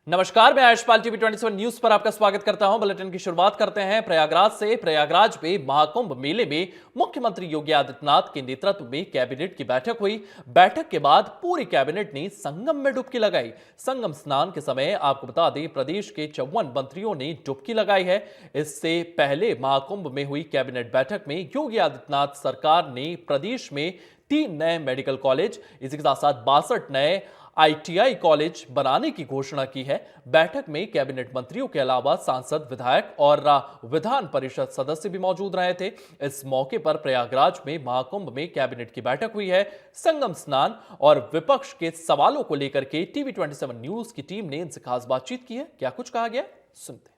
नमस्कार, मैं आयुष्पाल TV 27 news पर आपका स्वागत करता हूं। बुलेटिन की शुरुआत करते हैं प्रयागराज से। प्रयागराज में महाकुंभ मेले में मुख्यमंत्री योगी आदित्यनाथ के नेतृत्व में कैबिनेट की बैठक हुई। बैठक के बाद पूरी कैबिनेट ने संगम में डुबकी लगाई। संगम स्नान के समय आपको बता दें, प्रदेश के 54 मंत्रियों ने डुबकी लगाई है। इससे पहले महाकुंभ में हुई कैबिनेट बैठक में योगी आदित्यनाथ सरकार ने प्रदेश में 3 नए मेडिकल कॉलेज, इसी के साथ साथ 62 नए ITI कॉलेज बनाने की घोषणा की है। बैठक में कैबिनेट मंत्रियों के अलावा सांसद, विधायक और विधान परिषद सदस्य भी मौजूद रहे थे। इस मौके पर प्रयागराज में महाकुंभ में कैबिनेट की बैठक हुई है। संगम स्नान और विपक्ष के सवालों को लेकर के टीवी 27 न्यूज की टीम ने इनसे खास बातचीत की है। क्या कुछ कहा गया, सुनते हैं।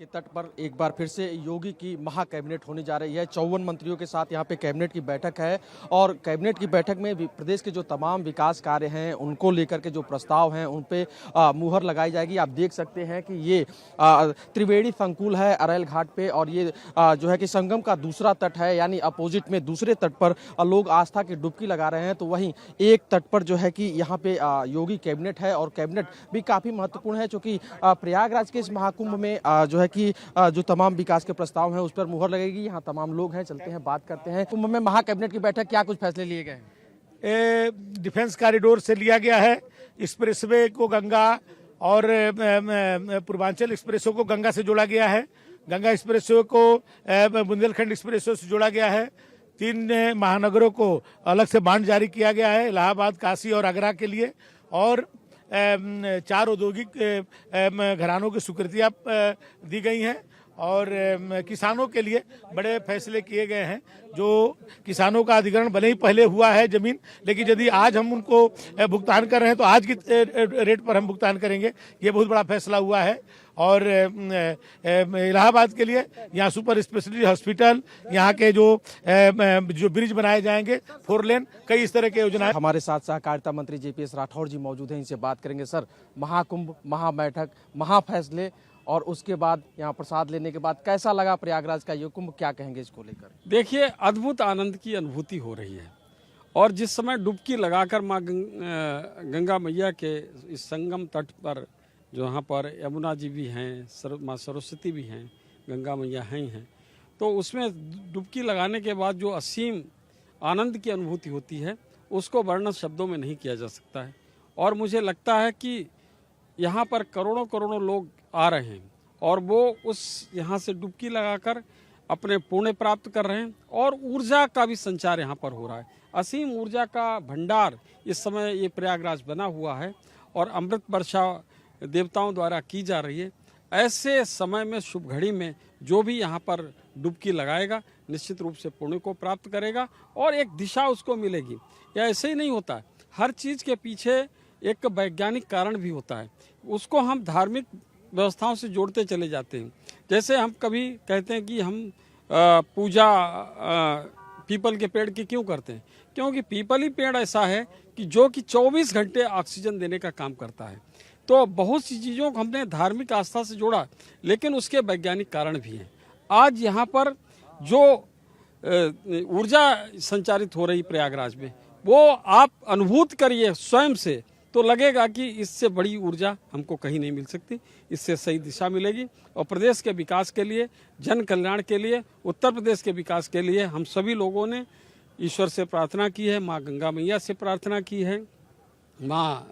के तट पर एक बार फिर से योगी की महा कैबिनेट होने जा रही है। 54 मंत्रियों के साथ यहाँ पे कैबिनेट की बैठक है और कैबिनेट की बैठक में प्रदेश के जो तमाम विकास कार्य हैं उनको लेकर के जो प्रस्ताव हैं उन पे मुहर लगाई जाएगी। आप देख सकते हैं कि ये त्रिवेणी संकुल है अरैल घाट पे और ये जो है कि संगम का दूसरा तट है, यानी अपोजिट में दूसरे तट पर लोग आस्था की डुबकी लगा रहे हैं। तो वहीं एक तट पर जो है कि यहाँ पे योगी कैबिनेट है और कैबिनेट भी काफ़ी महत्वपूर्ण है, क्योंकि प्रयागराज के इस महाकुंभ में जो है कि जो तमाम विकास के प्रस्ताव हैं उस पर मुहर लगेगी। यहाँ तमाम लोग हैं, चलते हैं बात करते हैं। कुंभ में महा कैबिनेट की बैठक, क्या कुछ फैसले लिए गए हैं? डिफेंस कॉरिडोर से लिया गया है। एक्सप्रेसवे को गंगा और पूर्वांचल एक्सप्रेसवे को गंगा से जोड़ा गया है। गंगा एक्सप्रेसवे को बुंदेलखंड एक्सप्रेसवे से जोड़ा गया है। 3 महानगरों को अलग से बांड जारी किया गया है, इलाहाबाद, काशी और आगरा के लिए। और 4 औद्योगिक घरानों की स्वीकृतियां दी गई हैं और किसानों के लिए बड़े फैसले किए गए हैं। जो किसानों का अधिग्रहण भले ही पहले हुआ है जमीन, लेकिन यदि आज हम उनको भुगतान कर रहे हैं तो आज की रेट पर हम भुगतान करेंगे। ये बहुत बड़ा फैसला हुआ है। और इलाहाबाद के लिए यहाँ सुपर स्पेशलिटी हॉस्पिटल, यहाँ के जो ब्रिज बनाए जाएंगे, 4 लेन, कई इस तरह की योजनाएं। हमारे साथ सहकारिता मंत्री JPS राठौर जी मौजूद हैं, इनसे बात करेंगे। सर, महाकुंभ, महा बैठक, महा फैसले और उसके बाद यहाँ प्रसाद लेने के बाद कैसा लगा प्रयागराज का ये कुंभ, क्या कहेंगे इसको लेकर? देखिए, अद्भुत आनंद की अनुभूति हो रही है और जिस समय डुबकी लगाकर माँ गंगा मैया के इस संगम तट पर, जो यहाँ पर यमुना जी भी हैं, माँ सरस्वती भी हैं, गंगा मैया हैं, तो उसमें डुबकी लगाने के बाद जो असीम आनंद की अनुभूति होती है उसको वर्णन शब्दों में नहीं किया जा सकता है। और मुझे लगता है कि यहाँ पर करोड़ों करोड़ों लोग आ रहे हैं और वो उस यहाँ से डुबकी लगाकर अपने पुण्य प्राप्त कर रहे हैं और ऊर्जा का भी संचार यहाँ पर हो रहा है। असीम ऊर्जा का भंडार इस समय ये प्रयागराज बना हुआ है और अमृत वर्षा देवताओं द्वारा की जा रही है। ऐसे समय में, शुभ घड़ी में, जो भी यहाँ पर डुबकी लगाएगा निश्चित रूप से पुण्य को प्राप्त करेगा और एक दिशा उसको मिलेगी। यह ऐसे ही नहीं होता है, हर चीज़ के पीछे एक वैज्ञानिक कारण भी होता है। उसको हम धार्मिक व्यवस्थाओं से जोड़ते चले जाते हैं। जैसे हम कभी कहते हैं कि हम पूजा पीपल के पेड़ की क्यों करते हैं, क्योंकि पीपल ही पेड़ ऐसा है कि जो कि 24 घंटे ऑक्सीजन देने का काम करता है। तो बहुत सी चीज़ों को हमने धार्मिक आस्था से जोड़ा, लेकिन उसके वैज्ञानिक कारण भी हैं। आज यहाँ पर जो ऊर्जा संचारित हो रही प्रयागराज में, वो आप अनुभूत करिए स्वयं से, तो लगेगा कि इससे बड़ी ऊर्जा हमको कहीं नहीं मिल सकती। इससे सही दिशा मिलेगी और प्रदेश के विकास के लिए, जन कल्याण के लिए, उत्तर प्रदेश के विकास के लिए हम सभी लोगों ने ईश्वर से प्रार्थना की है, माँ गंगा मैया से प्रार्थना की है, माँ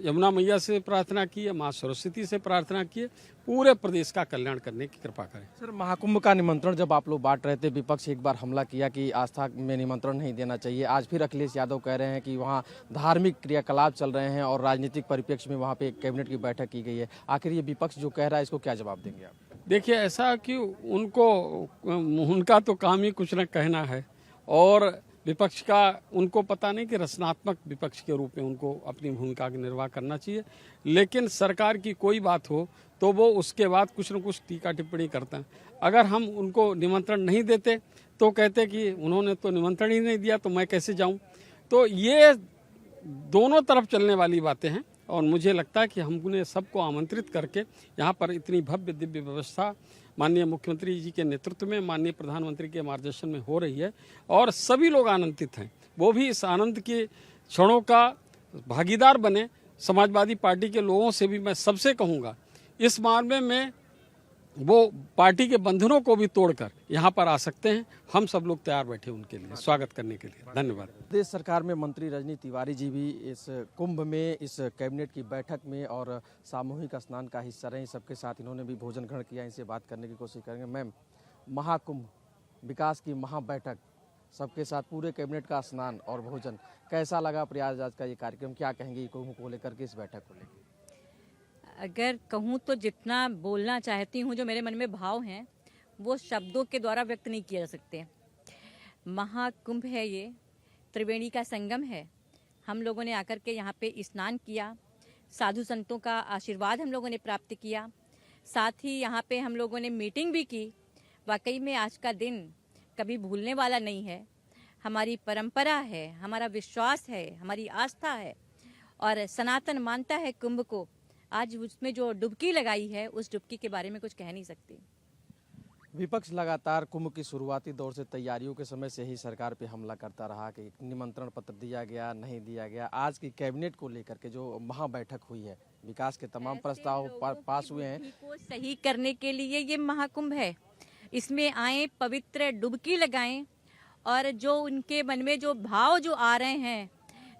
यमुना मैया से प्रार्थना की है, माँ सरस्वती से प्रार्थना की है, पूरे प्रदेश का कल्याण करने की कृपा करें। सर, महाकुंभ का निमंत्रण जब आप लोग बांट रहे थे, विपक्ष एक बार हमला किया कि आस्था में निमंत्रण नहीं देना चाहिए। आज फिर अखिलेश यादव कह रहे हैं कि वहाँ धार्मिक क्रियाकलाप चल रहे हैं और राजनीतिक परिप्रेक्ष्य में वहाँ पे कैबिनेट की बैठक की गई है। आखिर ये विपक्ष जो कह रहा है, इसको क्या जवाब देंगे आप? देखिए, ऐसा कि उनका तो काम ही कुछ न कहना है और विपक्ष का उनको पता नहीं कि रचनात्मक विपक्ष के रूप में उनको अपनी भूमिका का निर्वाह करना चाहिए। लेकिन सरकार की कोई बात हो तो वो उसके बाद कुछ न कुछ टीका टिप्पणी करते हैं। अगर हम उनको निमंत्रण नहीं देते तो कहते कि उन्होंने तो निमंत्रण ही नहीं दिया तो मैं कैसे जाऊं। तो ये दोनों तरफ चलने वाली बातें हैं और मुझे लगता है कि हमने सबको आमंत्रित करके यहाँ पर इतनी भव्य दिव्य व्यवस्था माननीय मुख्यमंत्री जी के नेतृत्व में, माननीय प्रधानमंत्री के मार्गदर्शन में हो रही है और सभी लोग आनंदित हैं। वो भी इस आनंद के क्षणों का भागीदार बने समाजवादी पार्टी के लोगों से भी मैं सबसे कहूँगा इस मामले में वो पार्टी के बंधनों को भी तोड़कर यहाँ पर आ सकते हैं। हम सब लोग तैयार बैठे उनके लिए स्वागत करने के लिए। धन्यवाद। प्रदेश सरकार में मंत्री रजनी तिवारी जी भी इस कुंभ में, इस कैबिनेट की बैठक में और सामूहिक स्नान का हिस्सा रहे। सबके साथ इन्होंने भी भोजन ग्रहण किया। इनसे बात करने की कोशिश करेंगे। मैम, महाकुंभ विकास की महाबैठक, सबके साथ पूरे कैबिनेट का स्नान और भोजन, कैसा लगा प्रयागराज का ये कार्यक्रम? क्या कहेंगे कुंभ को लेकर के, इस बैठक को लेकर? अगर कहूँ तो जितना बोलना चाहती हूँ, जो मेरे मन में भाव हैं, वो शब्दों के द्वारा व्यक्त नहीं किए जा सकते। महाकुंभ है, ये त्रिवेणी का संगम है। हम लोगों ने आकर के यहाँ पे स्नान किया, साधु संतों का आशीर्वाद हम लोगों ने प्राप्त किया, साथ ही यहाँ पे हम लोगों ने मीटिंग भी की। वाकई में आज का दिन कभी भूलने वाला नहीं है। हमारी परंपरा है, हमारा विश्वास है, हमारी आस्था है और सनातन मानता है कुंभ को। आज उसमें जो डुबकी लगाई है, उस डुबकी के बारे में कुछ कह नहीं सकती। विपक्ष लगातार कुंभ की शुरुआती दौर से तैयारियों के समय से ही सरकार पे हमला करता रहा कि निमंत्रण पत्र दिया गया, नहीं दिया गया। आज की कैबिनेट को लेकर के जो महाबैठक हुई है, विकास के तमाम प्रस्ताव पास हुए हैं, को सही करने के लिए ये महाकुंभ है। इसमें आए, पवित्र डुबकी लगाएं और जो उनके मन में जो भाव जो आ रहे हैं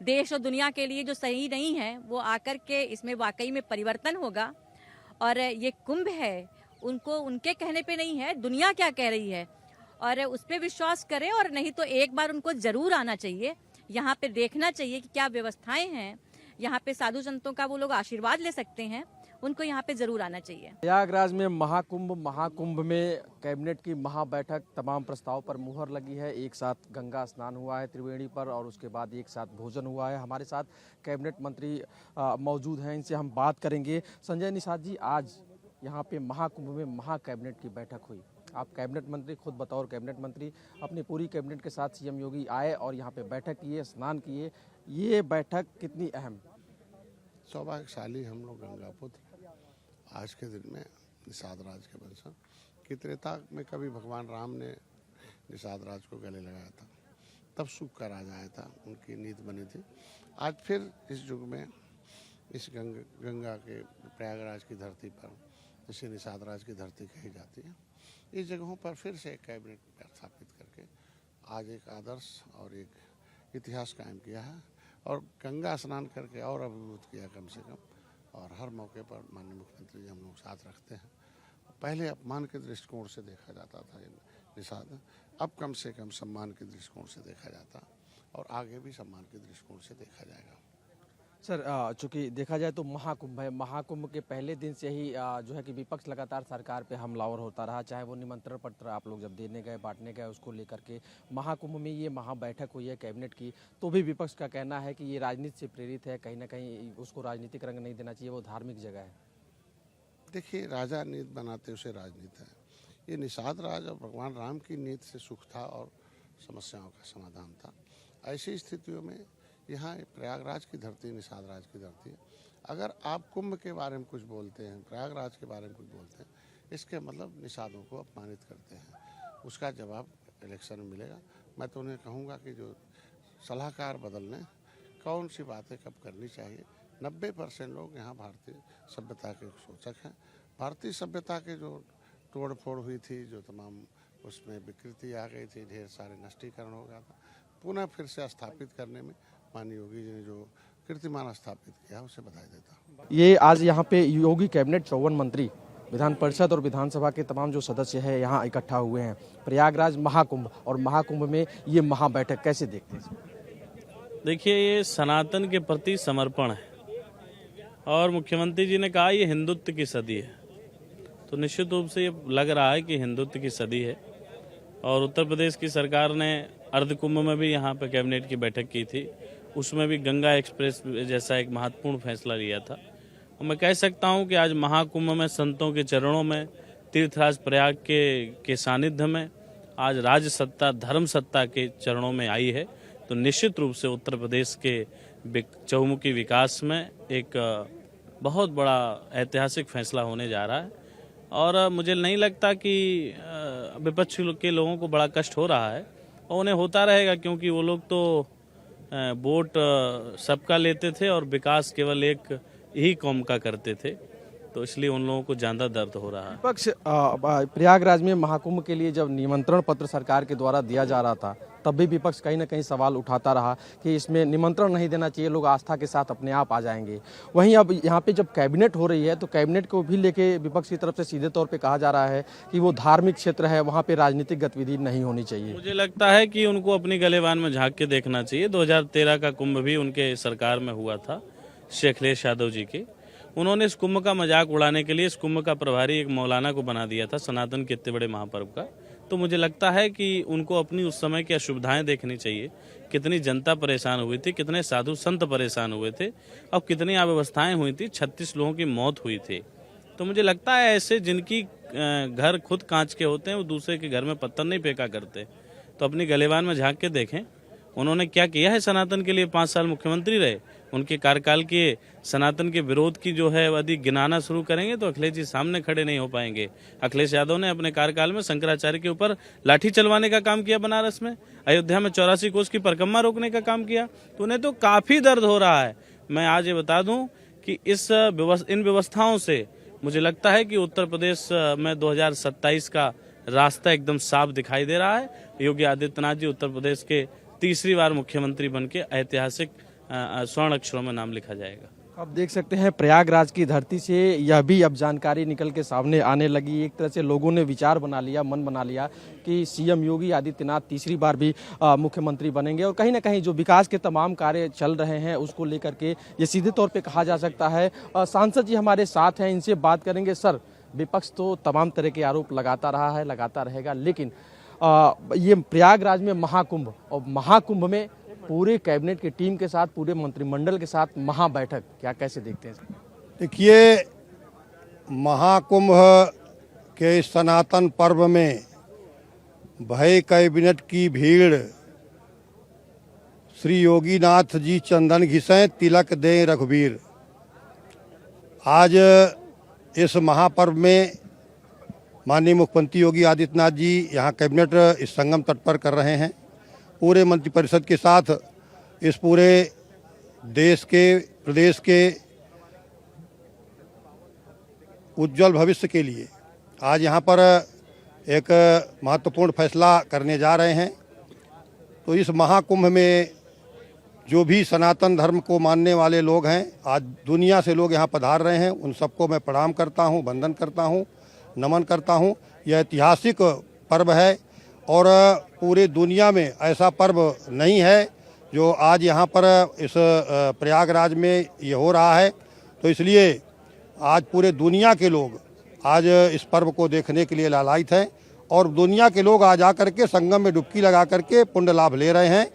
देश और दुनिया के लिए, जो सही नहीं है, वो आकर के इसमें वाकई में परिवर्तन होगा। और ये कुंभ है, उनको उनके कहने पे नहीं है, दुनिया क्या कह रही है और उस पर विश्वास करें। और नहीं तो एक बार उनको जरूर आना चाहिए, यहाँ पे देखना चाहिए कि क्या व्यवस्थाएं हैं। यहाँ पे साधु संतों का वो लोग आशीर्वाद ले सकते हैं, उनको यहाँ पे जरूर आना चाहिए। प्रयागराज में महाकुंभ में कैबिनेट की महाबैठक, तमाम प्रस्ताव पर मुहर लगी है। एक साथ गंगा स्नान हुआ है त्रिवेणी पर और उसके बाद एक साथ भोजन हुआ है। हमारे साथ कैबिनेट मंत्री मौजूद हैं, इनसे हम बात करेंगे। संजय निषाद जी, आज यहाँ पे महाकुंभ में महा कैबिनेट की बैठक हुई। आप कैबिनेट मंत्री, खुद बतौर कैबिनेट मंत्री अपनी पूरी कैबिनेट के साथ सीएम योगी आए और यहाँ पे बैठक किए, स्नान किए। ये बैठक कितनी अहम? सौभाग्यशाली हम लोग गंगा पुत्र आज के दिन में निषाद राज के वंश की त्रेता में कभी भगवान राम ने निषाद राज को गले लगाया था, तब सुख का राज आया था, उनकी नीति बनी थी। आज फिर इस युग में इस गंगा के प्रयागराज की धरती पर, जिसे निषाद राज की धरती कही जाती है, इस जगहों पर फिर से एक कैबिनेट स्थापित करके आज एक आदर्श और एक इतिहास कायम किया है और गंगा स्नान करके और अभिभूत किया कम से कम। और हर मौके पर माननीय मुख्यमंत्री जी हम लोग साथ रखते हैं। पहले अपमान के दृष्टिकोण से देखा जाता था निषाद, अब कम से कम सम्मान के दृष्टिकोण से देखा जाता और आगे भी सम्मान के दृष्टिकोण से देखा जाएगा। सर, चूंकि देखा जाए तो महाकुंभ है, महाकुंभ के पहले दिन से ही जो है कि विपक्ष लगातार सरकार पे हमलावर होता रहा, चाहे वो निमंत्रण पत्र आप लोग जब देने गए, बांटने गए, उसको लेकर के। महाकुंभ में ये महाबैठक हुई है कैबिनेट की, तो भी विपक्ष का कहना है कि ये राजनीति से प्रेरित है, कहीं ना कहीं उसको राजनीतिक रंग नहीं देना चाहिए, वो धार्मिक जगह है। देखिए, राजा नीति बनाते उसे राजनीति है। ये निषाद राज और भगवान राम की नीति से सुख था और समस्याओं का समाधान था। ऐसी स्थितियों में यहाँ प्रयागराज की धरती निषाद राज की धरती है। अगर आप कुंभ के बारे में कुछ बोलते हैं, प्रयागराज के बारे में कुछ बोलते हैं, इसके मतलब निषादों को अपमानित करते हैं। उसका जवाब इलेक्शन में मिलेगा। मैं तो उन्हें कहूँगा कि जो सलाहकार बदलने, कौन सी बातें कब करनी चाहिए। 90% लोग यहाँ भारतीय सभ्यता के सूचक हैं। भारतीय सभ्यता के जो तोड़ फोड़ हुई थी, जो तमाम उसमें विकृति आ गई थी, ढेर सारे नष्टीकरण हो गया था, पुनः फिर से स्थापित करने में माननीय योगी जी ने जो कीर्तिमान स्थापित किया, उसे बधाई देता हूं। ये आज यहाँ पे योगी कैबिनेट 54 मंत्री, विधान परिषद और विधानसभा के तमाम जो सदस्य हैं यहाँ इकट्ठा हुए हैं। प्रयागराज महाकुंभ और महाकुंभ में ये महाबैठक कैसे देखते हैं? देखिए, ये सनातन के प्रति समर्पण है और मुख्यमंत्री जी ने कहा ये हिंदुत्व की सदी है, तो निश्चित रूप से ये लग रहा है कि हिंदुत्व की सदी है। और उत्तर प्रदेश की सरकार ने अर्धकुंभ में भी यहाँ पे कैबिनेट की बैठक की थी, उसमें भी गंगा एक्सप्रेस जैसा एक महत्वपूर्ण फैसला लिया था। और मैं कह सकता हूँ कि आज महाकुंभ में संतों के चरणों में, तीर्थराज प्रयाग के सानिध्य में आज राज सत्ता, धर्म सत्ता के चरणों में आई है, तो निश्चित रूप से उत्तर प्रदेश के चहुमुखी विकास में एक बहुत बड़ा ऐतिहासिक फैसला होने जा रहा है। और मुझे नहीं लगता कि विपक्ष के लोगों को बड़ा कष्ट हो रहा है, और उन्हें होता रहेगा, क्योंकि वो लोग तो वोट सबका लेते थे और विकास केवल एक ही कौम का करते थे, तो इसलिए उन लोगों को ज़्यादा दर्द हो रहा है। विपक्ष प्रयागराज में महाकुंभ के लिए जब निमंत्रण पत्र सरकार के द्वारा दिया जा रहा था, तब भी विपक्ष कहीं ना कहीं सवाल उठाता रहा कि इसमें निमंत्रण नहीं देना चाहिए, लोग आस्था के साथ अपने आप आ जाएंगे। वहीं अब यहाँ पे जब कैबिनेट हो रही है तो कैबिनेट को भी लेके विपक्ष की तरफ से सीधे तौर पे कहा जा रहा है कि वो धार्मिक क्षेत्र है, वहाँ पे राजनीतिक गतिविधि नहीं होनी चाहिए। मुझे लगता है कि उनको अपनी गलेबान में झांक के देखना चाहिए। 2013 का कुंभ भी उनके सरकार में हुआ था, श्री अखिलेश यादव जी के। उन्होंने इस कुंभ का मजाक उड़ाने के लिए इस कुंभ का प्रभारी एक मौलाना को बना दिया था, सनातन के इतने बड़े महापर्व का। तो मुझे लगता है कि उनको अपनी उस समय की असुविधाएं देखनी चाहिए, कितनी जनता परेशान हुई थी, कितने साधु संत परेशान हुए थे और कितनी अव्यवस्थाएं हुई थी, 36 लोगों की मौत हुई थी। तो मुझे लगता है ऐसे जिनकी घर खुद कांच के होते हैं वो दूसरे के घर में पत्थर नहीं फेंका करते। तो अपनी गलेबान में झांक के देखें उन्होंने क्या किया है। सनातन के लिए 5 साल मुख्यमंत्री रहे, उनके कार्यकाल के सनातन के विरोध की जो है यदि गिनाना शुरू करेंगे तो अखिलेश जी सामने खड़े नहीं हो पाएंगे। अखिलेश यादव ने अपने कार्यकाल में शंकराचार्य के ऊपर लाठी चलवाने का काम किया, बनारस में अयोध्या में 84 कोस की परिक्रमा रोकने का काम किया, तो उन्हें तो काफी दर्द हो रहा है। मैं आज ये बता दूं कि इन व्यवस्थाओं से मुझे लगता है कि उत्तर प्रदेश में 2027 का रास्ता एकदम साफ दिखाई दे रहा है। योगी आदित्यनाथ जी उत्तर प्रदेश के तीसरी बार मुख्यमंत्री बनके ऐतिहासिक स्वर्ण अक्षरों में नाम लिखा जाएगा। आप देख सकते हैं प्रयागराज की धरती से यह भी अब जानकारी निकल के सामने आने लगी। एक तरह से लोगों ने विचार बना लिया, मन बना लिया कि सीएम योगी आदित्यनाथ तीसरी बार भी मुख्यमंत्री बनेंगे और कहीं ना कहीं जो विकास के तमाम कार्य चल रहे हैं उसको लेकर के ये सीधे तौर पे कहा जा सकता है। सांसद जी हमारे साथ हैं, इनसे बात करेंगे। सर, विपक्ष तो तमाम तरह के आरोप लगाता रहा है, लगाता रहेगा, लेकिन ये प्रयागराज में महाकुंभ और महाकुंभ में पूरे कैबिनेट की टीम के साथ, पूरे मंत्रिमंडल के साथ महाबैठक, क्या कैसे देखते हैं? देखिए, महाकुंभ के सनातन पर्व में भय कैबिनेट की भीड़, श्री योगीनाथ जी चंदन घिसें तिलक दें रघुवीर। आज इस महापर्व में माननीय मुख्यमंत्री योगी आदित्यनाथ जी यहाँ कैबिनेट इस संगम तट पर कर रहे हैं। पूरे मंत्रिपरिषद के साथ इस पूरे देश के, प्रदेश के उज्जवल भविष्य के लिए आज यहाँ पर एक महत्वपूर्ण फैसला करने जा रहे हैं। तो इस महाकुंभ में जो भी सनातन धर्म को मानने वाले लोग हैं, आज दुनिया से लोग यहाँ पधार रहे हैं, उन सबको मैं प्रणाम करता हूँ, वंदन करता हूँ, नमन करता हूँ। यह ऐतिहासिक पर्व है और पूरे दुनिया में ऐसा पर्व नहीं है जो आज यहाँ पर इस प्रयागराज में ये हो रहा है। तो इसलिए आज पूरे दुनिया के लोग आज इस पर्व को देखने के लिए लालायित हैं और दुनिया के लोग आज आकर के संगम में डुबकी लगा करके पुण्य लाभ ले रहे हैं।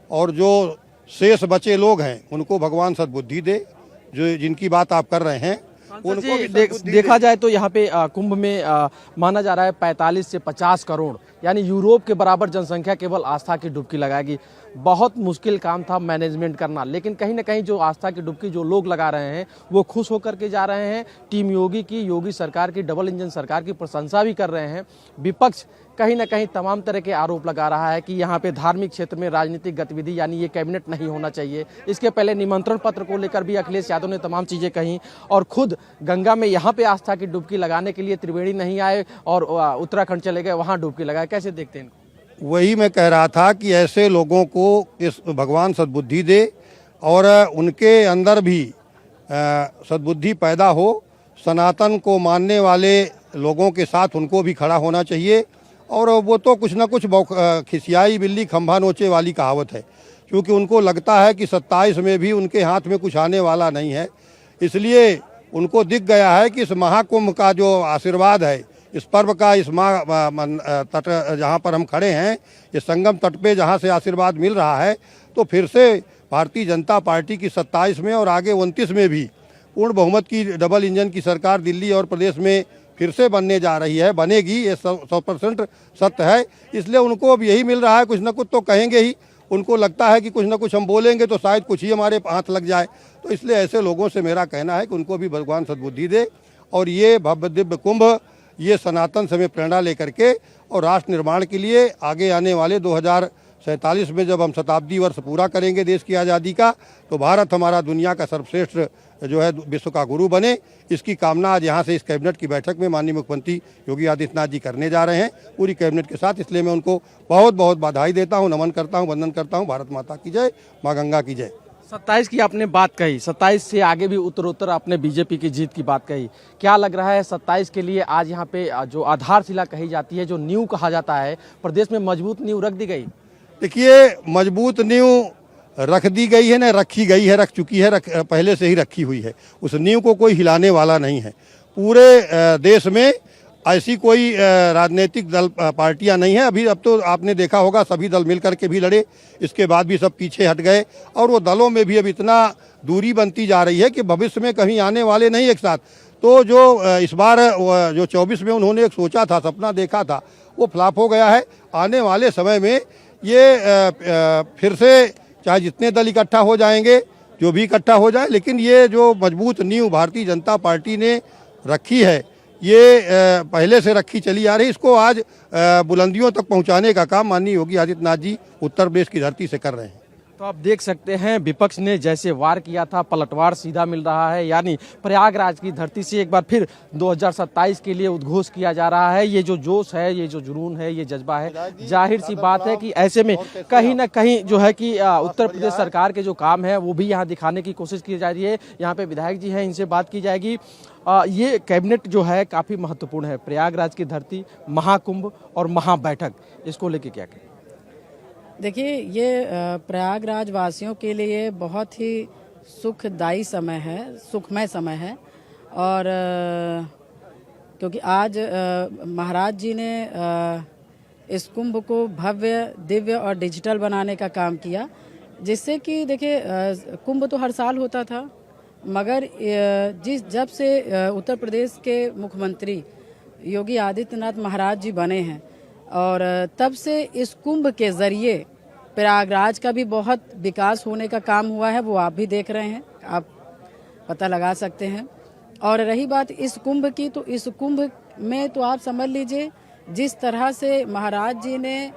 और जो शेष बचे लोग हैं उनको भगवान सद्बुद्धि दे, जो जिनकी बात आप कर रहे हैं उनको भी देखा जाए तो यहाँ पे कुंभ में माना जा रहा है 45 से 50 करोड़, यानी यूरोप के बराबर जनसंख्या केवल आस्था की डुबकी लगाएगी। बहुत मुश्किल काम था मैनेजमेंट करना, लेकिन कहीं ना कहीं जो आस्था की डुबकी जो लोग लगा रहे हैं वो खुश होकर के जा रहे हैं। टीम योगी की, योगी सरकार की, डबल इंजन सरकार की प्रशंसा भी कर रहे हैं। विपक्ष कहीं ना कहीं तमाम तरह के आरोप लगा रहा है कि यहाँ पे धार्मिक क्षेत्र में राजनीतिक गतिविधि यानी ये कैबिनेट नहीं होना चाहिए। इसके पहले निमंत्रण पत्र को लेकर भी अखिलेश यादव ने तमाम चीज़ें कहीं और खुद गंगा में यहाँ पे आस्था की डुबकी लगाने के लिए त्रिवेणी नहीं आए और उत्तराखंड चले गए, वहाँ डुबकी लगाए। कैसे देखते हैं? वही मैं कह रहा था कि ऐसे लोगों को इस भगवान सद्बुद्धि दे और उनके अंदर भी सद्बुद्धि पैदा हो। सनातन को मानने वाले लोगों के साथ उनको भी खड़ा होना चाहिए। और वो तो कुछ ना कुछ खिसियाई बिल्ली खंभा नोचे वाली कहावत है, क्योंकि उनको लगता है कि 27 में भी उनके हाथ में कुछ आने वाला नहीं है। इसलिए उनको दिख गया है कि इस महाकुंभ का जो आशीर्वाद है, इस पर्व का, इस तट जहाँ पर हम खड़े हैं, ये संगम तट पे जहाँ से आशीर्वाद मिल रहा है, तो फिर से भारतीय जनता पार्टी की 27 में और आगे 29 में भी पूर्ण बहुमत की डबल इंजन की सरकार दिल्ली और प्रदेश में फिर से बनने जा रही है, बनेगी। ये 100% सत्य है। इसलिए उनको अब यही मिल रहा है, कुछ ना कुछ तो कहेंगे ही। उनको लगता है कि कुछ ना कुछ हम बोलेंगे तो शायद कुछ ही हमारे हाथ लग जाए। तो इसलिए ऐसे लोगों से मेरा कहना है कि उनको भी भगवान सद्बुद्धि दे और ये भव्य दिव्य कुंभ, ये सनातन से प्रेरणा लेकर के और राष्ट्र निर्माण के लिए आगे आने वाले 47 में जब हम शताब्दी वर्ष पूरा करेंगे देश की आज़ादी का, तो भारत हमारा दुनिया का सर्वश्रेष्ठ जो है विश्व का गुरु बने, इसकी कामना आज यहाँ से इस कैबिनेट की बैठक में माननीय मुख्यमंत्री योगी आदित्यनाथ जी करने जा रहे हैं पूरी कैबिनेट के साथ। इसलिए मैं उनको बहुत बहुत बधाई देता हूँ, नमन करता हूँ, वंदन करता हूँ। भारत माता की जय, माँ गंगा की जय। 27 की आपने बात कही, 27 से आगे भी उत्तरोत्तर आपने बीजेपी की जीत की बात कही। क्या लग रहा है 27 के लिए आज यहाँ पे जो आधारशिला कही जाती है, जो नींव कहा जाता है, प्रदेश में मजबूत नींव रख दी गई? देखिए, मजबूत नींव रख दी गई है, न रखी गई है, रख चुकी है, पहले से ही रखी हुई है। उस नींव को कोई हिलाने वाला नहीं है। पूरे देश में ऐसी कोई राजनीतिक दल पार्टियां नहीं है अभी। अब तो आपने देखा होगा सभी दल मिलकर के भी लड़े, इसके बाद भी सब पीछे हट गए, और वो दलों में भी अब इतना दूरी बनती जा रही है कि भविष्य में कहीं आने वाले नहीं एक साथ। तो जो इस बार जो 24 में उन्होंने एक सोचा था, सपना देखा था, वो फ्लॉप हो गया है। आने वाले समय में ये फिर से चाहे जितने दल इकट्ठा हो जाएंगे, जो भी इकट्ठा हो जाए, लेकिन ये जो मजबूत नींव भारतीय जनता पार्टी ने रखी है, ये पहले से रखी चली आ रही, इसको आज बुलंदियों तक पहुंचाने का काम माननीय योगी आदित्यनाथ जी उत्तर प्रदेश की धरती से कर रहे हैं। तो आप देख सकते हैं विपक्ष ने जैसे वार किया था, पलटवार सीधा मिल रहा है। यानी प्रयागराज की धरती से एक बार फिर 2027 के लिए उद्घोष किया जा रहा है। ये जो जोश है, ये जो जुनून है, ये जज्बा है, जाहिर सी बात है कि ऐसे में कहीं ना कहीं जो है कि उत्तर प्रदेश सरकार के जो काम है वो भी यहाँ दिखाने की कोशिश की जा रही है। यहाँ पे विधायक जी हैं, इनसे बात की जाएगी। ये कैबिनेट जो है काफ़ी महत्वपूर्ण है। प्रयागराज की धरती, महाकुंभ और महाबैठक, इसको लेके क्या कहें? देखिए, ये प्रयागराज वासियों के लिए बहुत ही सुखदायी समय है, सुखमय समय है। और क्योंकि आज महाराज जी ने इस कुंभ को भव्य, दिव्य और डिजिटल बनाने का काम किया, जिससे कि देखिए कुंभ तो हर साल होता था, मगर जब से उत्तर प्रदेश के मुख्यमंत्री योगी आदित्यनाथ महाराज जी बने हैं, और तब से इस कुंभ के जरिए प्रयागराज का भी बहुत विकास होने का काम हुआ है। वो आप भी देख रहे हैं, आप पता लगा सकते हैं। और रही बात इस कुंभ की, तो इस कुंभ में तो आप समझ लीजिए जिस तरह से महाराज जी ने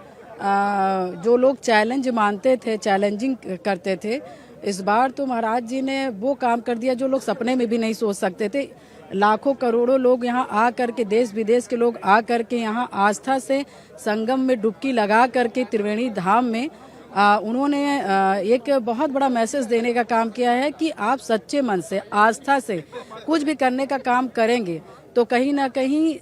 जो लोग चैलेंज मानते थे, चैलेंजिंग करते थे, इस बार तो महाराज जी ने वो काम कर दिया जो लोग सपने में भी नहीं सोच सकते थे। लाखों करोड़ों लोग यहाँ आ करके, देश विदेश के लोग आ करके यहाँ आस्था से संगम में डुबकी लगा करके त्रिवेणी धाम में उन्होंने एक बहुत बड़ा मैसेज देने का काम किया है कि आप सच्चे मन से, आस्था से कुछ भी करने का काम करेंगे तो कहीं ना कहीं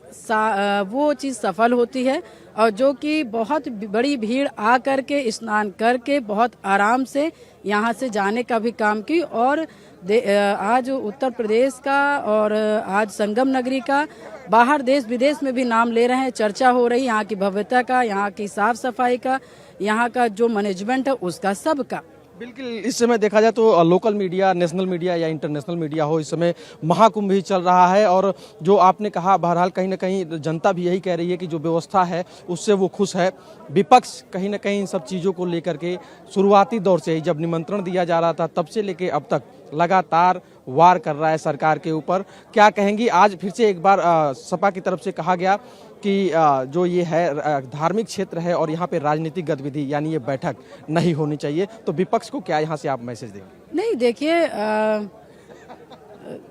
वो चीज़ सफल होती है। और जो कि बहुत बड़ी भीड़ आ करके स्नान करके बहुत आराम से यहाँ से जाने का भी काम की। और आज उत्तर प्रदेश का और आज संगम नगरी का बाहर देश विदेश में भी नाम ले रहे हैं, चर्चा हो रही यहाँ की भव्यता का, यहाँ की साफ सफाई का, यहाँ का जो मैनेजमेंट है उसका, सबका। बिल्कुल, इस समय देखा जाए तो लोकल मीडिया, नेशनल मीडिया या इंटरनेशनल मीडिया हो, इस समय महाकुंभ ही चल रहा है। और जो आपने कहा, बहरहाल कहीं ना कहीं जनता भी यही कह रही है कि जो व्यवस्था है उससे वो खुश है। विपक्ष कहीं ना कहीं इन सब चीज़ों को लेकर के शुरुआती दौर से ही, जब निमंत्रण दिया जा रहा था तब से लेके अब तक लगातार वार कर रहा है सरकार के ऊपर। क्या कहेंगी? आज फिर से एक बार सपा की तरफ से कहा गया कि जो ये है धार्मिक क्षेत्र है और यहाँ पे राजनीतिक गतिविधि यानी ये बैठक नहीं होनी चाहिए, तो विपक्ष को क्या यहाँ से आप मैसेज देंगे? नहीं, देखिए,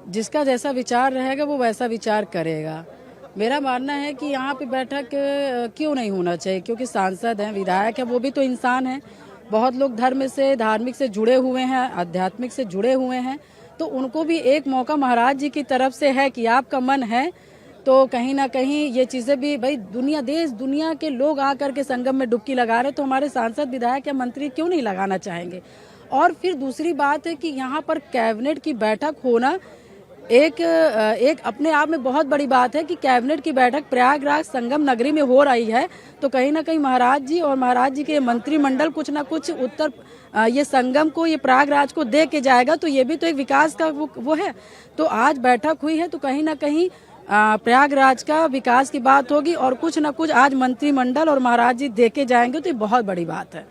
जिसका जैसा विचार रहेगा वो वैसा विचार करेगा। मेरा मानना है कि यहाँ पे बैठक क्यों नहीं होना चाहिए, क्योंकि सांसद हैं, विधायक हैं, वो भी तो इंसान हैं। बहुत लोग धर्म से, धार्मिक से जुड़े हुए हैं, आध्यात्मिक से जुड़े हुए हैं, तो उनको भी एक मौका महाराज जी की तरफ से है कि आपका मन है तो कहीं ना कहीं ये चीज़ें भी, भाई देश दुनिया के लोग आकर के संगम में डुबकी लगा रहे, तो हमारे सांसद, विधायक या मंत्री क्यों नहीं लगाना चाहेंगे। और फिर दूसरी बात है कि यहाँ पर कैबिनेट की बैठक होना एक अपने आप में बहुत बड़ी बात है कि कैबिनेट की बैठक प्रयागराज संगम नगरी में हो रही है, तो कहीं ना कहीं महाराज जी और महाराज जी के मंत्रिमंडल कुछ ना कुछ ये संगम को, ये प्रयागराज को दे के जाएगा, तो ये भी तो एक विकास का वो है। तो आज बैठक हुई है तो कहीं ना कहीं प्रयागराज का विकास की बात होगी, और कुछ ना कुछ आज मंत्रिमंडल और महाराज जी दे के जाएंगे, तो ये बहुत बड़ी बात है।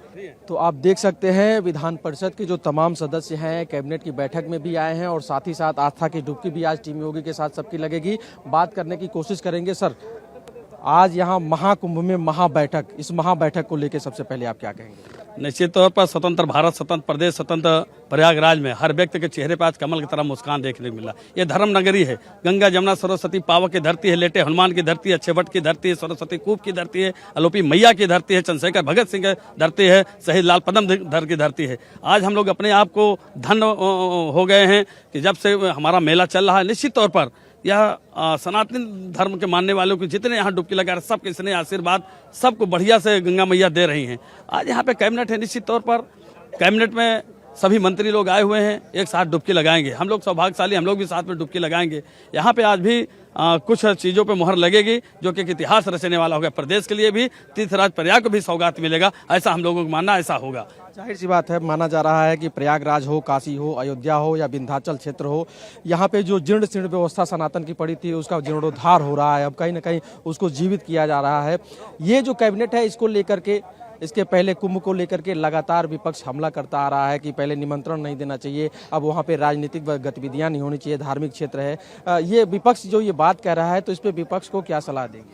तो आप देख सकते हैं विधान परिषद के जो तमाम सदस्य हैं कैबिनेट की बैठक में भी आए हैं, और साथ ही साथ आस्था की डुबकी भी आज टीम योगी के साथ सबकी लगेगी। बात करने की कोशिश करेंगे। सर, आज यहाँ महाकुंभ में महाबैठक, इस महाबैठक को लेकर सबसे पहले आप क्या कहेंगे? निश्चित तौर पर स्वतंत्र भारत, स्वतंत्र प्रदेश, स्वतंत्र प्रयागराज में हर व्यक्ति के चेहरे पर आज कमल की तरह मुस्कान देखने को मिला। ये धर्म नगरी है, गंगा जमुना सरस्वती पावक की धरती है, लेटे हनुमान की धरती है, छेवट की धरती है, सरस्वती कूप की धरती है, अलोपी मैया की धरती है, चंद्रशेखर भगत सिंह की धरती है, शहीद लाल पदम की धरती है। आज हम लोग अपने आप को धन्य हो गए हैं कि जब से हमारा मेला चल रहा है। निश्चित तौर पर यह सनातन धर्म के मानने वालों को जितने यहाँ डुबकी लगा रहे सबके स्नेह आशीर्वाद सबको बढ़िया से गंगा मैया दे रही हैं। आज यहाँ पे कैबिनेट है, निश्चित तौर पर कैबिनेट में सभी मंत्री लोग आए हुए हैं, एक साथ डुबकी लगाएंगे। हम लोग सौभाग्यशाली, हम लोग भी साथ में डुबकी लगाएंगे। यहाँ पे आज भी कुछ चीज़ों पे मोहर लगेगी जो कि एक इतिहास रचने वाला होगा। प्रदेश के लिए भी, तीर्थराज प्रयाग को भी सौगात मिलेगा, ऐसा हम लोगों को मानना, ऐसा होगा। जाहिर सी बात है, माना जा रहा है कि प्रयागराज हो, काशी हो, अयोध्या हो या विंध्याचल क्षेत्र हो, यहाँ पे जो जीर्ण शीर्ण व्यवस्था सनातन की पड़ी थी उसका जीर्णोद्धार हो रहा है। अब कहीं ना कहीं उसको जीवित किया जा रहा है। ये जो कैबिनेट है इसको लेकर के, इसके पहले कुंभ को लेकर के लगातार विपक्ष हमला करता आ रहा है कि पहले निमंत्रण नहीं देना चाहिए, अब वहाँ पे राजनीतिक गतिविधियाँ नहीं होनी चाहिए, धार्मिक क्षेत्र है। ये विपक्ष जो ये बात कह रहा है तो इस पे विपक्ष को क्या सलाह देंगे?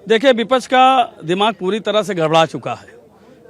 देखिए, विपक्ष का दिमाग पूरी तरह से गड़बड़ा चुका है,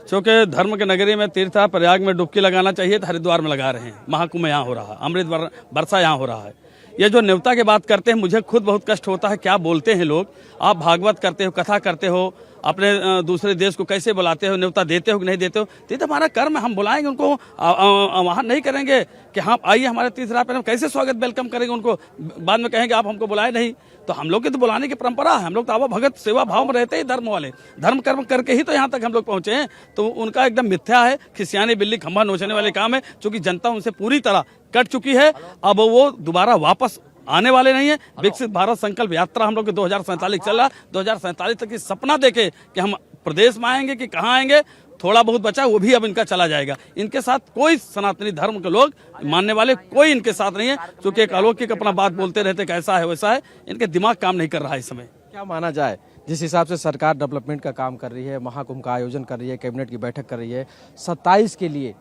क्योंकि धर्म के नगरी में तीर्थ प्रयाग में डुबकी लगाना चाहिए तो हरिद्वार में लगा रहे हैं। महाकुंभ यहाँ हो रहा है, अमृत वर्षा यहाँ हो रहा है। ये जो न्योता की बात करते हैं, मुझे खुद बहुत कष्ट होता है। क्या बोलते हैं लोग? आप भागवत करते हो, कथा करते हो, अपने दूसरे देश को कैसे बुलाते हो, न्योता देते हो कि नहीं देते हो? तो हमारा कर्म है, हम बुलाएंगे उनको, वहाँ नहीं करेंगे कि हाँ आइए हमारे तीसरा पर, हम कैसे स्वागत वेलकम करेंगे उनको? बाद में कहेंगे आप हमको बुलाए नहीं। तो हम लोग की तो बुलाने की परंपरा है, हम लोग तो आवा भगत सेवा भाव में रहते ही धर्म वाले, धर्म कर्म करके ही तो यहाँ तक हम लोग पहुँचे हैं। तो उनका एकदम मिथ्या है, खिसियानी बिल्ली खंभा नोचने वाले काम है, क्योंकि जनता उनसे पूरी तरह कट चुकी है। अब वो दोबारा वापस आने वाले नहीं है। विकसित भारत संकल्प यात्रा हम लोग के 2047 चल रहा, 2047 तक की सपना देखे कि हम प्रदेश में आएंगे कि कहाँ आएंगे, थोड़ा बहुत बचा वो भी अब इनका चला जाएगा। इनके साथ कोई सनातनी धर्म के लोग मानने वाले कोई इनके साथ नहीं है, क्योंकि एक अलौकिक अपना बात बोलते रहते कैसा है वैसा है। इनके दिमाग काम नहीं कर रहा है इस समय। क्या माना जाए, जिस हिसाब से सरकार डेवलपमेंट का काम कर रही है, महाकुंभ का आयोजन कर रही है, कैबिनेट की बैठक कर रही है, 27 के लिए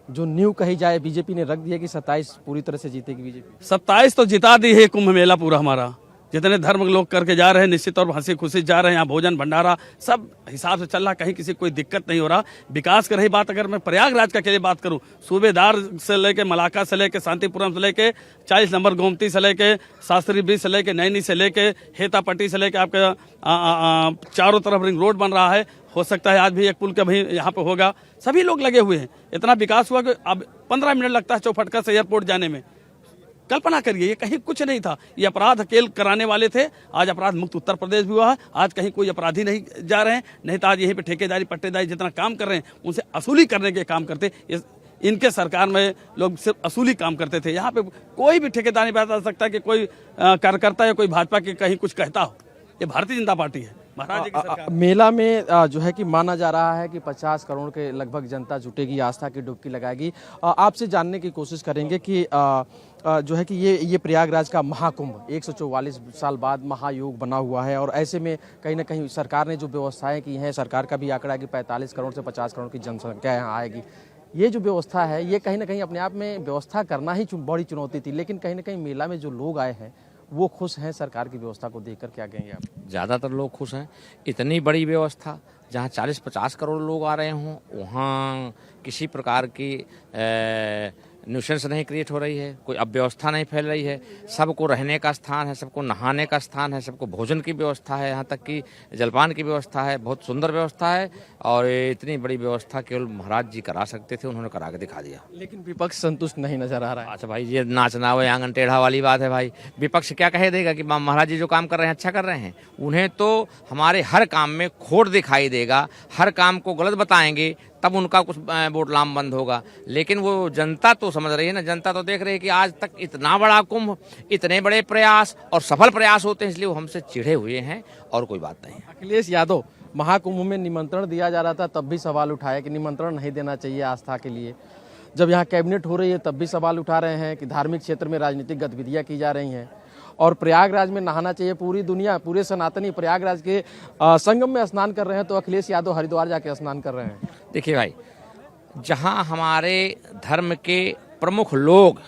जो न्यू कही जाए, बीजेपी ने रख दिया कि 27 पूरी तरह से जीतेगी बीजेपी। 27 तो जिता दी है कुंभ मेला पूरा हमारा। जितने धर्म के लोग करके जा रहे हैं, निश्चित तौर पर हंसी खुशी जा रहे हैं। यहाँ भोजन भंडारा सब हिसाब से चल रहा, कहीं किसी कोई दिक्कत नहीं हो रहा। विकास की रही बात, अगर मैं प्रयागराज का के लिए बात करूँ, सूबेदार से लेके मलाका से लेके शांतिपुरम से लेके 40 नंबर गोमती से लेके शास्त्री ब्रिज से लेके नैनी से लेके हेतापट्टी से लेके आपके चारों तरफ रिंग रोड बन रहा है। हो सकता है आज भी एक पुल का भी यहाँ पे होगा। सभी लोग लगे हुए हैं, इतना विकास हुआ कि अब 15 मिनट लगता है चौफटका से एयरपोर्ट जाने में। कल्पना करिए, ये कहीं कुछ नहीं था, ये अपराध अकेले कराने वाले थे। आज अपराध मुक्त उत्तर प्रदेश भी हुआ है। आज कहीं कोई अपराधी नहीं जा रहे हैं, नहीं तो आज यहीं पे ठेकेदारी पट्टेदारी जितना काम कर रहे हैं उनसे असूली करने के काम करते। इनके सरकार में लोग सिर्फ असूली काम करते थे। यहाँ पे कोई भी ठेकेदार नहीं बता सकता कि कोई कार्यकर्ता या कोई भाजपा के कहीं कुछ कहता हो। ये भारतीय जनता पार्टी है, महाराज जी की सरकार। मेला में जो है कि माना जा रहा है कि 50 करोड़ के लगभग जनता जुटेगी, आस्था की डुबकी लगाएगी। आपसे जानने की कोशिश करेंगे कि जो है कि ये प्रयागराज का महाकुंभ 144 साल बाद महायोग बना हुआ है, और ऐसे में कहीं ना कहीं सरकार ने जो व्यवस्थाएं की हैं, सरकार का भी आंकड़ा है कि 45 करोड़ से 50 करोड़ की जनसंख्या यहाँ आएगी। ये जो व्यवस्था है, ये कहीं ना कहीं अपने आप में व्यवस्था करना ही बड़ी चुनौती थी, लेकिन कहीं ना कहीं मेला में जो लोग आए हैं वो खुश हैं सरकार की व्यवस्था को देखकर। क्या कहेंगे आप? ज़्यादातर लोग खुश हैं। इतनी बड़ी व्यवस्था जहाँ 40-50 करोड़ लोग आ रहे हों, वहाँ किसी प्रकार की न्यूसेंस नहीं क्रिएट हो रही है, कोई अव्यवस्था नहीं फैल रही है। सबको रहने का स्थान है, सबको नहाने का स्थान है, सबको भोजन की व्यवस्था है, यहाँ तक कि जलपान की व्यवस्था है। बहुत सुंदर व्यवस्था है, और इतनी बड़ी व्यवस्था केवल महाराज जी करा सकते थे, उन्होंने करा के दिखा दिया। लेकिन विपक्ष संतुष्ट नहीं नजर आ रहा है। अच्छा भाई, ये नाचना वो आंगन टेढ़ा वाली बात है भाई। विपक्ष क्या कहे देगा कि महाराज जी जो काम कर रहे हैं अच्छा कर रहे हैं? उन्हें तो हमारे हर काम में खोट दिखाई देगा, हर काम को गलत बताएंगे, तब उनका कुछ वोट लाम बंद होगा। लेकिन वो जनता तो समझ रही है ना, जनता तो देख रही है कि आज तक इतना बड़ा कुंभ, इतने बड़े प्रयास और सफल प्रयास होते हैं, इसलिए वो हमसे चिढ़े हुए हैं, और कोई बात नहीं। अखिलेश यादव, महाकुंभ में निमंत्रण दिया जा रहा था तब भी सवाल उठाया कि निमंत्रण नहीं देना चाहिए आस्था के लिए। जब यहाँ कैबिनेट हो रही है तब भी सवाल उठा रहे हैं कि धार्मिक क्षेत्र में राजनीतिक गतिविधियाँ की जा रही हैं, और प्रयागराज में नहाना चाहिए। पूरी दुनिया, पूरे सनातनी प्रयागराज के संगम में स्नान कर रहे हैं, तो अखिलेश यादव हरिद्वार जाके स्नान कर रहे हैं। देखिए भाई, जहां हमारे धर्म के प्रमुख लोग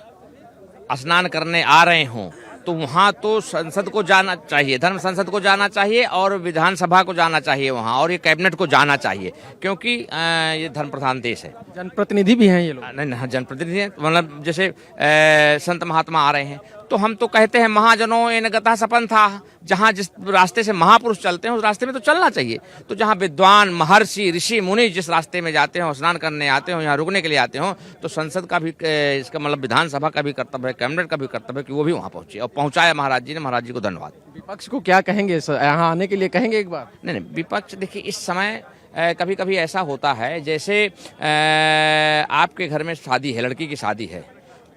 स्नान करने आ रहे हों, तो वहाँ तो संसद को जाना चाहिए, धर्म संसद को जाना चाहिए और विधानसभा को जाना चाहिए वहाँ, और ये कैबिनेट को जाना चाहिए, क्योंकि ये धर्म प्रधान देश है। जनप्रतिनिधि भी हैं ये लोग। नहीं नहीं, जनप्रतिनिधि हैं, मतलब जैसे संत महात्मा आ रहे हैं, तो हम तो कहते हैं महाजनों इन गतः सपन था, जहाँ जिस रास्ते से महापुरुष चलते हैं उस रास्ते में तो चलना चाहिए। तो जहाँ विद्वान महर्षि ऋषि मुनि जिस रास्ते में जाते हो, स्नान करने आते हो, यहाँ रुकने के लिए आते हो, तो संसद का भी इसका मतलब विधानसभा का भी कर्तव्य है, कैबिनेट का भी कर्तव्य है कि वो भी वहाँ पहुंचे, और पहुंचाया महाराज जी ने। महाराज जी को धन्यवाद। विपक्ष को क्या कहेंगे, यहाँ आने के लिए कहेंगे एक बार? नहीं, विपक्ष देखिए इस समय कभी कभी ऐसा होता है, जैसे आपके घर में शादी है, लड़की की शादी है,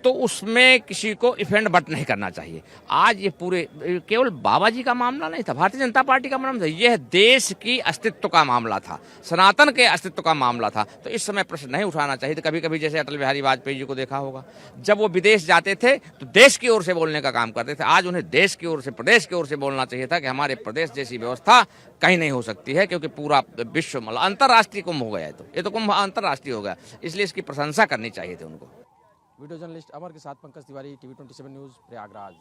तो उसमें किसी को इफेंड बट नहीं करना चाहिए। आज ये पूरे केवल बाबा जी का मामला नहीं था, भारतीय जनता पार्टी का मामला था, यह देश की अस्तित्व का मामला था, सनातन के अस्तित्व का मामला था। तो इस समय प्रश्न नहीं उठाना चाहिए। तो कभी कभी जैसे अटल बिहारी वाजपेयी जी को देखा होगा, जब वो विदेश जाते थे तो देश की ओर से बोलने का काम करते थे। आज उन्हें देश की ओर से, प्रदेश की ओर से बोलना चाहिए था कि हमारे प्रदेश जैसी व्यवस्था कहीं नहीं हो सकती है, क्योंकि पूरा विश्व मतलब अंतर्राष्ट्रीय कुंभ हो गया है। तो ये तो कुंभ अंतर्राष्ट्रीय हो गया, इसलिए इसकी प्रशंसा करनी चाहिए थी उनको। वीडियो जर्नलिस्ट अमर के साथ पंकज तिवारी, TV 27 न्यूज़, प्रयागराज।